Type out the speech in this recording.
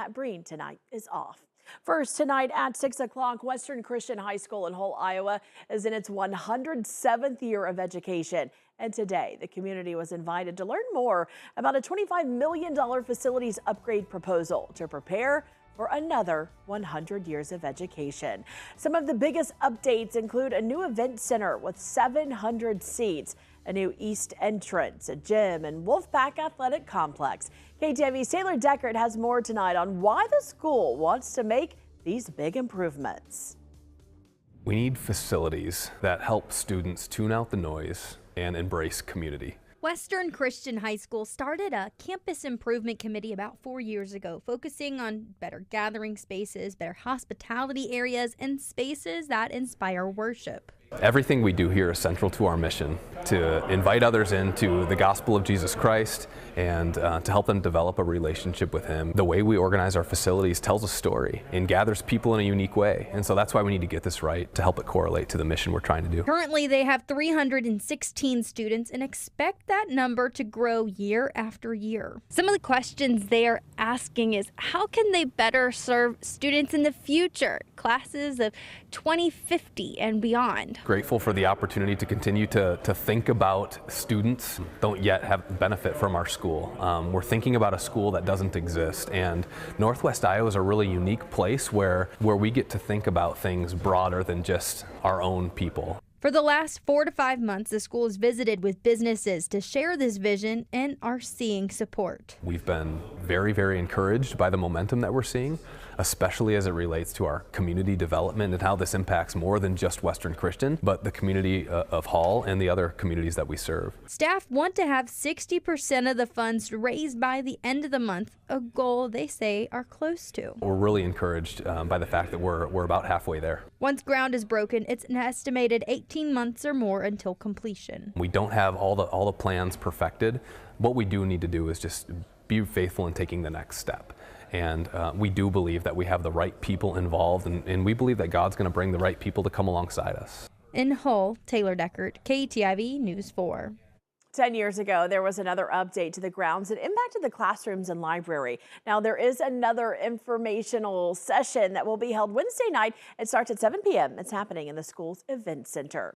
Matt Breen tonight is off. First, tonight at 6 o'clock, Western Christian High School in Hull, Iowa is in its 107th year of education. And today, the community was invited to learn more about a $25 million facilities upgrade proposal to prepare for another 100 years of education. Some of the biggest updates include a new event center with 700 seats, a new east entrance, a gym, and Wolfpack Athletic Complex. KTIV's Taylor Deckert has more tonight on why the school wants to make these big improvements. We need facilities that help students tune out the noise and embrace community. Western Christian High School started a campus improvement committee about 4 years ago, focusing on better gathering spaces, better hospitality areas, and spaces that inspire worship. Everything we do here is central to our mission to invite others into the gospel of Jesus Christ and to help them develop a relationship with Him. The way we organize our facilities tells a story and gathers people in a unique way. And so that's why we need to get this right to help it correlate to the mission we're trying to do. Currently, they have 316 students and expect that number to grow year after year. Some of the questions they are asking is, how can they better serve students in the future, classes of 2050 and beyond? Grateful for the opportunity to continue to think about students who don't yet have benefit from our school. We're thinking about a school that doesn't exist, and Northwest Iowa is a really unique place where we get to think about things broader than just our own people. For the last 4 to 5 months, the school has visited with businesses to share this vision and are seeing support. We've been very, very encouraged by the momentum that we're seeing, especially as it relates to our community development and how this impacts more than just Western Christian, but the community of Hull and the other communities that we serve. Staff want to have 60% of the funds raised by the end of the month, a goal they say are close to. We're really encouraged by the fact that we're about halfway there. Once ground is broken, it's an estimated 18 months or more until completion. We don't have all the plans perfected. What we do need to do is just be faithful in taking the next step. And we do believe that we have the right people involved, and we believe that God's going to bring the right people to come alongside us. In Hull, Taylor Deckert, KTIV News 4. 10 years ago, there was another update to the grounds that impacted the classrooms and library. Now, there is another informational session that will be held Wednesday night. It starts at 7 p.m. It's happening in the school's event center.